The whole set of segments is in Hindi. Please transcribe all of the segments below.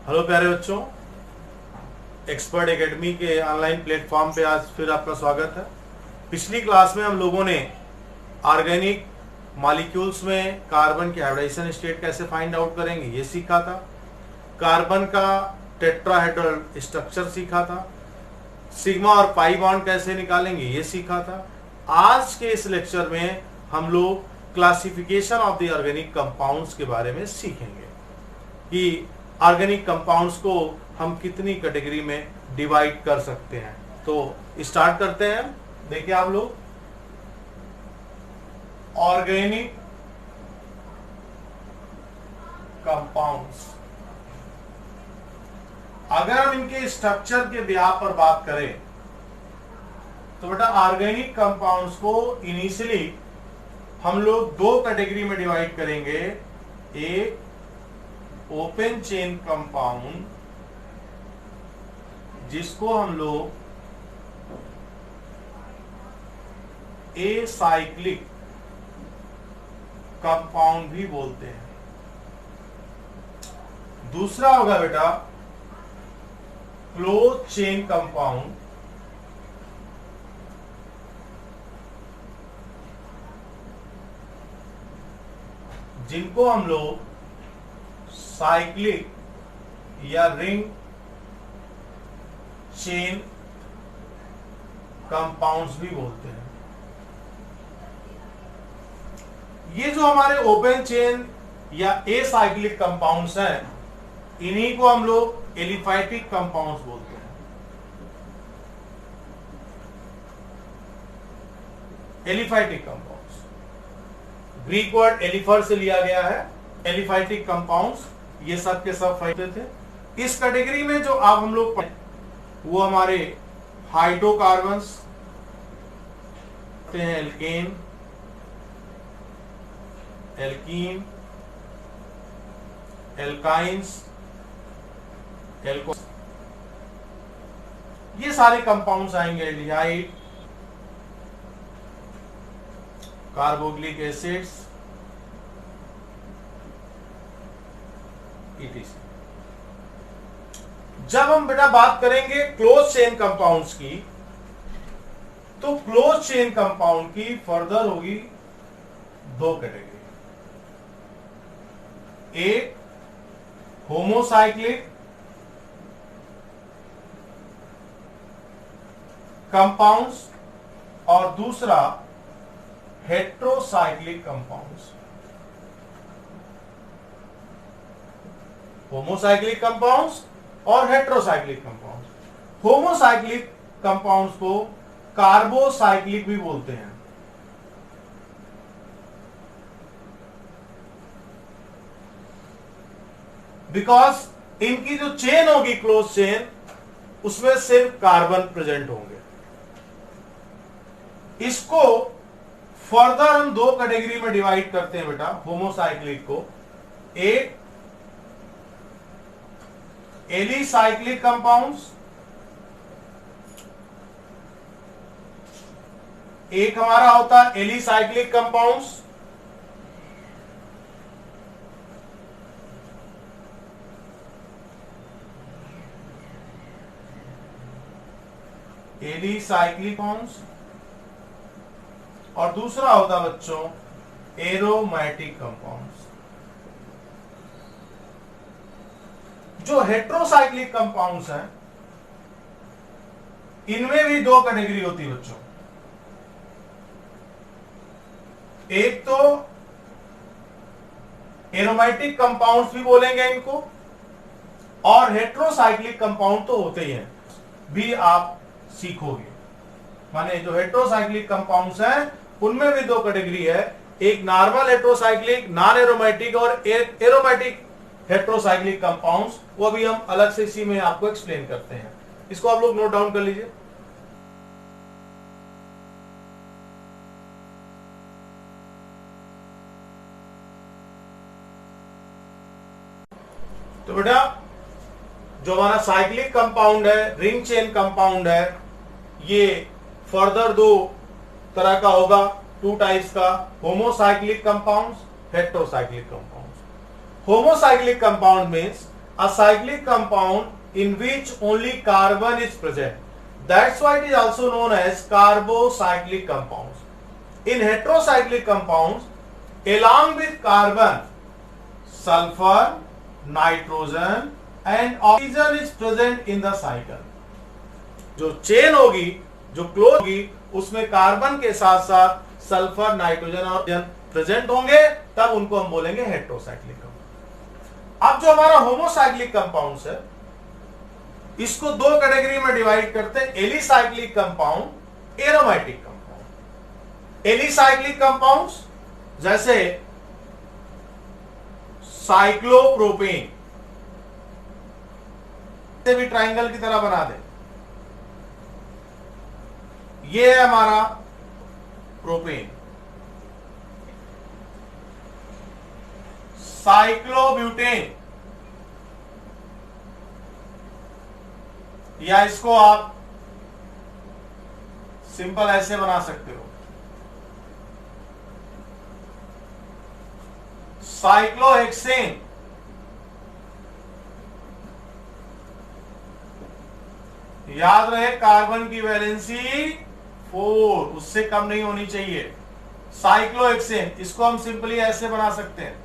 हेलो प्यारे बच्चों, एक्सपर्ट एकेडमी के ऑनलाइन प्लेटफॉर्म पे आज फिर आपका स्वागत है। पिछली क्लास में हम लोगों ने ऑर्गेनिक मॉलिक्यूल्स में कार्बन की हाइब्रिडाइजेशन स्टेट कैसे फाइंड आउट करेंगे ये सीखा था। कार्बन का टेट्राहेड्रल स्ट्रक्चर सीखा था। सिग्मा और पाई बॉन्ड कैसे निकालेंगे ये सीखा था। आज के इस लेक्चर में हम लोग classification of the organic compounds के बारे में सीखेंगे कि ऑर्गेनिक कंपाउंड्स को हम कितनी कैटेगरी में डिवाइड कर सकते हैं। तो स्टार्ट करते हैं। देखिए आप लोग, ऑर्गेनिक कंपाउंड्स, अगर हम इनके स्ट्रक्चर के ब्याह पर बात करें तो बेटा ऑर्गेनिक कंपाउंड्स को इनिशियली हम लोग दो कैटेगरी में डिवाइड करेंगे। एक ओपन चेन कंपाउंड, जिसको हम लोग एसाइक्लिक कंपाउंड भी बोलते हैं। दूसरा होगा बेटा क्लोज चेन कंपाउंड, जिनको हम लोग साइक्लिक या रिंग चेन कंपाउंड्स भी बोलते हैं। ये जो हमारे ओपन चेन या एसाइक्लिक कंपाउंड्स हैं, इन्हीं को हम लोग एलिफैटिक कंपाउंड्स बोलते हैं। एलिफैटिक कंपाउंड्स ग्रीक वर्ड एलिफर से लिया गया है। एलिफैटिक कंपाउंड्स ये सब के सब फायदे थे। इस कैटेगरी में जो आप हम लोग वो हमारे हाइड्रोकार्बन्स हैं, एल्केन, एल्कीन, एल्काइंस, ये सारे कंपाउंड्स आएंगे। Aldehyde, carboxylic acids, etc। जब हम बेटा बात करेंगे क्लोज चेन कंपाउंड्स की, तो क्लोज चेन कंपाउंड की फर्दर होगी दो कैटेगरी। एक होमोसाइक्लिक कंपाउंड्स और दूसरा हेट्रोसाइक्लिक कंपाउंड्स। होमोसाइक्लिक कंपाउंड्स और हेट्रोसाइक्लिक कंपाउंड्स। होमोसाइक्लिक कंपाउंड्स को कार्बोसाइक्लिक भी बोलते हैं। बिकॉज इनकी जो चेन होगी क्लोज चेन, उसमें सिर्फ कार्बन प्रेजेंट होंगे। इसको फर्दर हम दो कैटेगरी में डिवाइड करते हैं बेटा। होमोसाइक्लिक को एक एलिसाइक्लिक कंपाउंड्स, एक हमारा होता है एलिसाइक्लिक कंपाउंड्स, एलिसाइक्लिक कंपाउंड्स, और दूसरा होता बच्चों एरोमेटिक कंपाउंड्स। जो हेट्रोसाइक्लिक कंपाउंड्स हैं, इनमें भी दो कैटेगरी होती है बच्चों। एक तो एरोमेटिक कंपाउंड्स भी बोलेंगे इनको, और हेट्रोसाइक्लिक कंपाउंड तो होते ही हैं, भी आप सीखोगे। माने जो हेट्रोसाइक्लिक कंपाउंड्स हैं उनमें भी दो कैटेगरी है। एक नॉर्मल हेट्रोसाइक्लिक नॉन एरोमेटिक, और एरोमेटिक हेट्रोसाइक्लिक कंपाउंड्स, वो भी हम अलग से इसी में आपको एक्सप्लेन करते हैं। इसको आप लोग नोट डाउन कर लीजिए। तो बेटा जो हमारा साइक्लिक कंपाउंड है, रिंग चेन कंपाउंड है, ये फर्दर दो तरह का होगा, टू टाइप्स का, homocyclic compounds, heterocyclic compounds. Homocyclic compound means a cyclic compound in which only carbon is present. That's why it is also known as carbocyclic compounds. In heterocyclic compounds, along with carbon, sulfur, nitrogen and oxygen is present in the cycle. जो चेन होगी, जो क्लोज होगी, उसमें कार्बन के साथ साथ सल्फर, नाइट्रोजन और ऑक्सीजन प्रेजेंट होंगे, तब उनको हम बोलेंगे हेटेरोसाइक्लिक कंपाउंड। अब जो हमारा होमोसाइक्लिक कंपाउंड्स है, इसको दो कैटेगरी में डिवाइड करते हैं, alicyclic compound, aromatic compound. Alicyclic compounds जैसे साइक्लोप्रोपेन, से भी ट्राइंगल की तरह बना दे, ये है हमारा प्रोपेन। साइक्लोब्यूटेन, या इसको आप सिंपल ऐसे बना सकते हो, साइक्लोहेक्सेन। याद रहे कार्बन की वैलेंसी 4, उससे कम नहीं होनी चाहिए। साइक्लोहेक्सेन, इसको हम सिंपली ऐसे बना सकते हैं,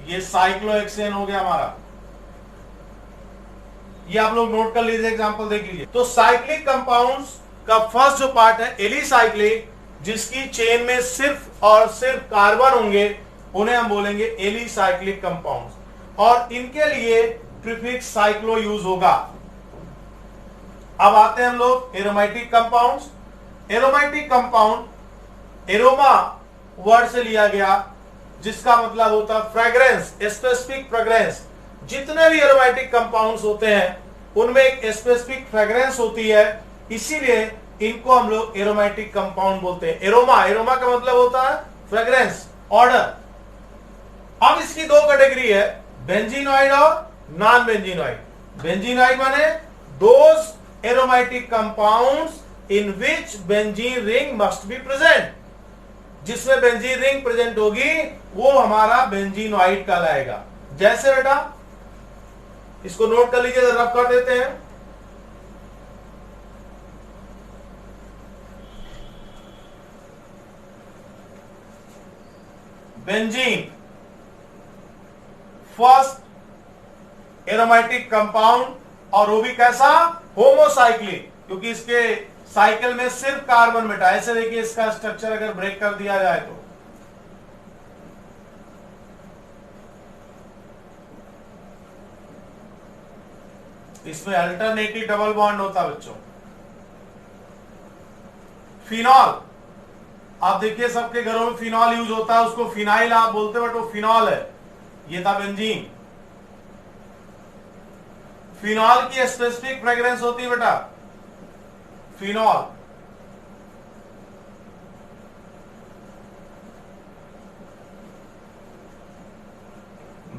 ये साइक्लोहेक्सेन हो गया हमारा। ये आप लोग नोट कर लीजिए, एग्जांपल देख लीजिए। तो साइक्लिक कंपाउंड्स का फर्स्ट जो पार्ट है एलिसाइक्लिक, जिसकी चेन में सिर्फ और सिर्फ कार्बन होंगे, उन्हें हम बोलेंगे एलिसाइक्लिक कंपाउंड्स, और इनके लिए प्रीफिक्स साइक्लो यूज होगा। अब आते हैं हम लोग aromatic compounds. Aromatic compound aroma word से लिया गया, जिसका मतलब होता है फ्रेग्रेंस, स्पेसिफिक फ्रेग्रेंस। जितने भी एरोमेटिक कंपाउंड्स होते हैं उनमें एक स्पेसिफिक फ्रेग्रेंस होती है, इसीलिए इनको हम लोग एरोमेटिक कंपाउंड बोलते हैं। एरोमा, एरोमा का मतलब होता है फ्रेग्रेंस, ऑर्डर। अब इसकी दो कैटेगरी है, बेंजीनॉइड और नॉन बेंजीनॉइड। बेंजीनॉइड माने those aromatic compounds in which benzene ring must be present. जिसमें बेंजीन रिंग प्रेजेंट होगी वो हमारा बेंजीनॉइड कहलाएगा। जैसे बेटा इसको नोट कर लीजिए, रब कर देते हैं। बेंजीन फर्स्ट एरोमेटिक कंपाउंड, और वो भी कैसा, होमोसाइक्लिक, क्योंकि इसके साइकिल में सिर्फ कार्बन बेटा। ऐसे देखिए इसका स्ट्रक्चर अगर ब्रेक कर दिया जाए तो इसमें अल्टरनेटिव डबल बॉन्ड होता है बच्चों। फिनॉल, आप देखिए सबके घरों में फिनॉल यूज होता है, उसको फिनाइल आप बोलते हो, बट वो फिनॉल है। ये था बेंजीन। फिनॉल की स्पेसिफिक फ्रेग्रेंस होती है बेटा, फिनॉल।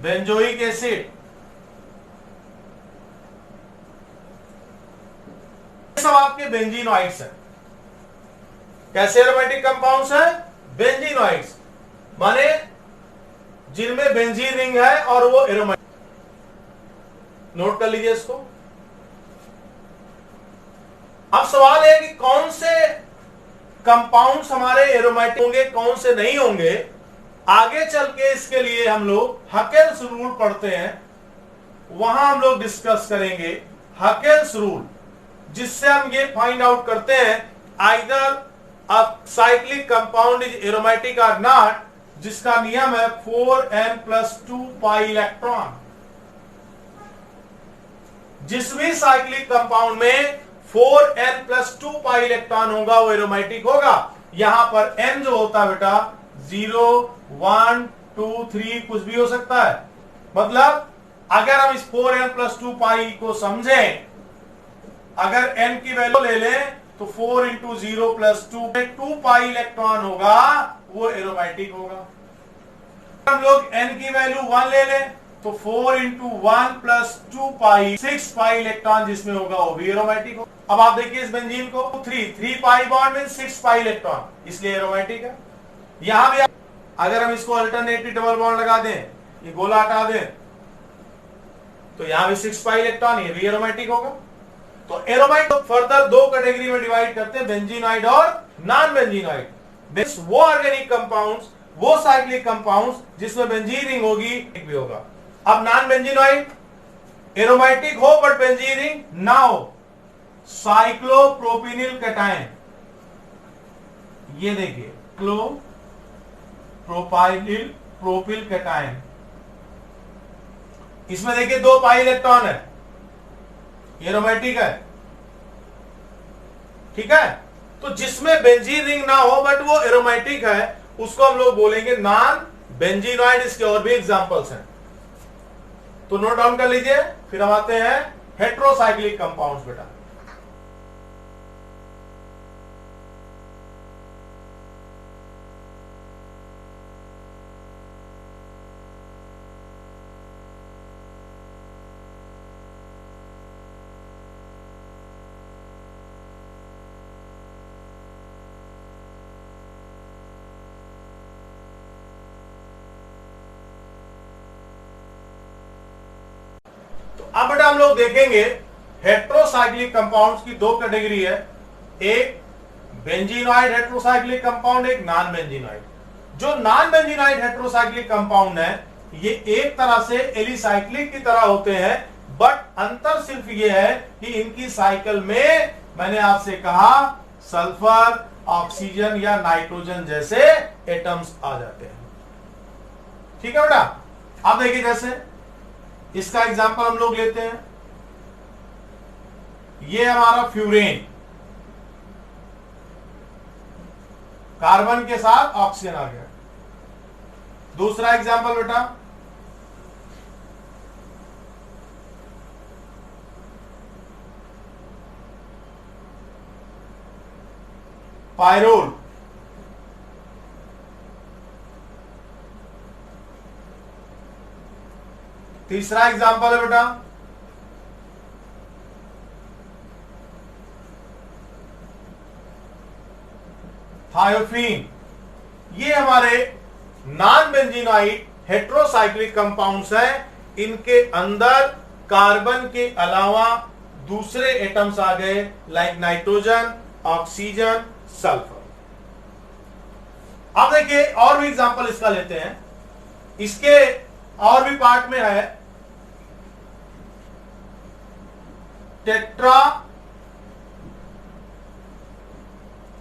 बेंजोइक एसिड, सब आपके बेंजीनॉइड्स हैं। कैसे एरोमेटिक कंपाउंड्स हैं? बेंजीनॉइड्स माने जिनमें बेंजीन रिंग है और वो एरोमेटिक। नोट कर लीजिए इसको। अब सवाल है कि कौन से कंपाउंड्स हमारे एरोमेटिक होंगे, कौन से नहीं होंगे। आगे चल के इसके लिए हम लोग हकेल्स रूल पढ़ते हैं, वहां हम लोग डिस्कस करेंगे हकेल्स रूल, जिससे हम ये फाइंड आउट करते हैं either a cyclic compound is aromatic और नॉट, जिसका नियम है 4n+2 पाई इलेक्ट्रॉन। जिस भी साइक्लिक कंपाउंड में 4n+2 पाई इलेक्ट्रॉन होगा वो एरोमेटिक होगा। यहां पर n जो होता है बेटा 0, 1, 2, 3 कुछ भी हो सकता है। मतलब अगर हम इस 4n+2 पाई को समझें, अगर n की वैल्यू ले लें तो 4 × 0 + 2 पाई इलेक्ट्रॉन होगा, वो एरोमेटिक होगा। हम लोग n की वैल्यू 1 ले लें तो 4 × 1 + 2 पाई 6 पाई इलेक्ट्रॉन जिसमें होगा वो भी एरोमेटिक होगा। अब आप देखिए इस बेंजीन को 3 पाई बॉन्ड में 6 पाई इलेक्ट्रॉन, इसलिए एरोमेटिक है। यहां भी अगर हम इसको अल्टरनेटली डबल बॉन्ड लगा दें, ये गोला हटा दें, तो यहां भी 6 पाई इलेक्ट्रॉन, ये भी एरोमेटिक होगा। तो एरोमाइड फर्दर दो कैटेगरी में डिवाइड करते हैं, बेंजीनॉइड और नॉन बेंजीनॉइड। वो ऑर्गेनिक कंपाउंड्स, वो साइक्लिक कंपाउंड्स जिसमें बेंजीन रिंग होगी, एक भी होगा। अब नॉन बेंजीनॉइड एरोमेटिक हो बट बेंजीन रिंग ना हो, साइक्लोप्रोपिनिल कैटायन, ये देखिए क्लो प्रोपाइलिल प्रोपिल कैटायन, इसमें देखिए 2 पाई इलेक्ट्रॉन है, एरोमेटिक है, ठीक है। तो जिसमें बेंजीन रिंग ना हो बट वो एरोमेटिक है, उसको हम लोग बोलेंगे नॉन बेंजीनॉइड। इसके और भी एग्जांपल्स हैं, तो नोट डाउन कर लीजिए। फिर हम आते हैं हेट्रोसाइक्लिक कंपाउंड्स बेटा। अब बेटा हम लोग देखेंगे हेट्रोसाइक्लिक कंपाउंड्स की 2 कैटेगरी है, एक बेंजीनॉइड हेट्रोसाइक्लिक कंपाउंड, एक नॉन बेंजीनॉइड। जो नॉन बेंजीनॉइड हेट्रोसाइक्लिक कंपाउंड है, ये एक तरह से एलिसाइक्लिक की तरह होते हैं, बट अंतर सिर्फ ये है कि इनकी साइकिल में मैंने आपसे कहा सल्फर, ऑक्सीजन या नाइट्रोजन जैसे एटम्स आ जाते हैं, ठीक है बेटा। अब देखिए जैसे इसका एग्जांपल हम लोग लेते हैं, ये हमारा फ्यूरेन, कार्बन के साथ ऑक्सीजन आ गया। दूसरा एग्जांपल बेटा पायरोल, तीसरा एग्जांपल है बेटा थायोफीन। ये हमारे नॉन बेंजीनॉइड हेट्रोसाइक्लिक कंपाउंड्स हैं। इनके अंदर कार्बन के अलावा दूसरे एटम्स आ गए, लाइक नाइट्रोजन, ऑक्सीजन, सल्फर। अब देखिए और भी एग्जांपल इसका लेते हैं, इसके और भी पार्ट में है टेट्रा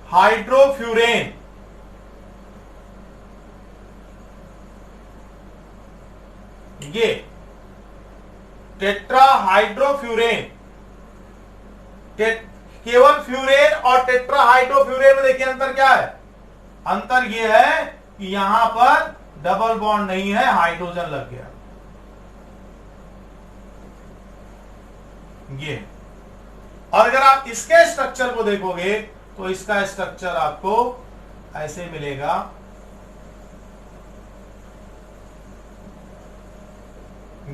हाइड्रोफ्यूरेन, ये टेट्रा हाइड्रोफ्यूरेन, केवल फ्यूरेन और टेट्रा हाइड्रोफ्यूरेन में देखिए अंतर क्या है। अंतर यह है कि यहां पर डबल बॉन्ड नहीं है, हाइड्रोजन लग गया, ये। और अगर आप इसके स्ट्रक्चर को देखोगे तो इसका स्ट्रक्चर आपको ऐसे मिलेगा,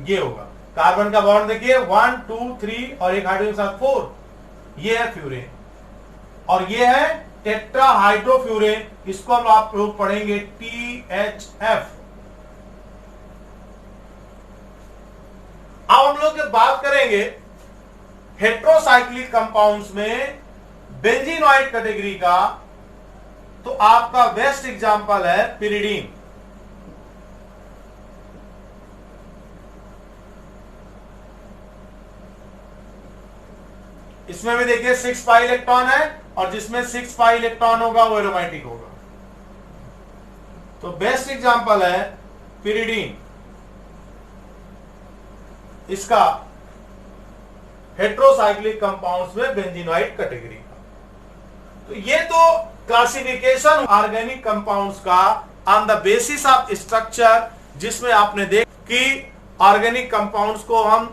ये होगा। कार्बन का बॉन्ड देखिए 1 2 3 और एक हाइड्रोजन के साथ 4, ये है फ्यूरेन। और ये है टेट्रा हाइड्रोफ्यूरेन, इसको हम आप लोग पढ़ेंगे THF। अब हम लोग जब बात करेंगे हेट्रोसाइक्लिक कंपाउंड्स में बेंजीनॉइड कैटेगरी का, तो आपका बेस्ट एग्जांपल है पिरिडीन। इसमें भी देखिए 6 पाई इलेक्ट्रॉन है, और जिसमें 6 पाई इलेक्ट्रॉन होगा वो एरोमेटिक होगा। तो बेस्ट एग्जांपल है पिरिडीन, इसका हेट्रोसाइक्लिक कंपाउंड्स में बेंजीनॉइड कैटेगरी का। तो ये तो क्लासिफिकेशन ऑर्गेनिक कंपाउंड्स का on the basis of structure, जिसमें आपने देख कि ऑर्गेनिक कंपाउंड्स को हम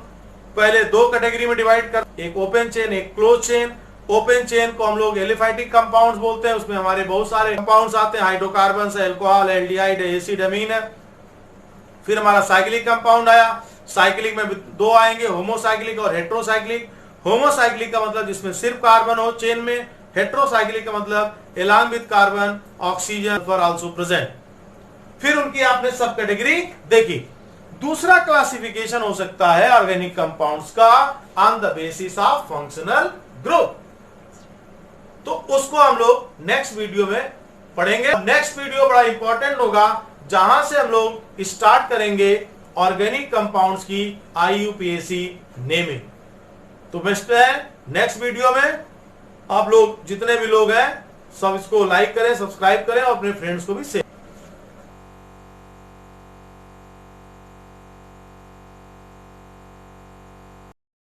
पहले 2 कैटेगरी में डिवाइड कर, एक ओपन चेन, एक क्लोज चेन। ओपन चेन को हम लोग एलिफाइटिक कंपाउंड्स बोलते हैं, उसमें हमारे बहुत सारे कंपाउंड्स आते हैं, हाइड्रोकार्बन है, अल्कोहल, एल्डिहाइड है, एसिड, अमीन है। फिर हमारा साइक्लिक कंपाउंड आया, साइक्लिक में 2 आएंगे, होमोसाइक्लिक और हेट्रोसाइक्लिक। होमोसाइक्लिक का मतलब जिसमें सिर्फ कार्बन हो चेन में, हेट्रोसाइक्लिक का मतलब along with carbon oxygen for also present. फिर उनकी आपने सब कैटेगरी देखी। दूसरा क्लासिफिकेशन हो सकता है ऑर्गेनिक कंपाउंड्स का on the basis of functional group, तो उसको हम लोग नेक्स्ट वीडियो में पढ़ेंगे। नेक्स्ट वीडियो बड़ा इंपॉर्टेंट होगा, जहां से हम लोग स्टार्ट करेंगे ऑर्गेनिक कंपाउंड्स की IUPAC नेमिंग। तो मिलते हैं नेक्स्ट वीडियो में। आप लोग जितने भी लोग हैं सब इसको लाइक करें, सब्सक्राइब करें और अपने फ्रेंड्स को भी शेयर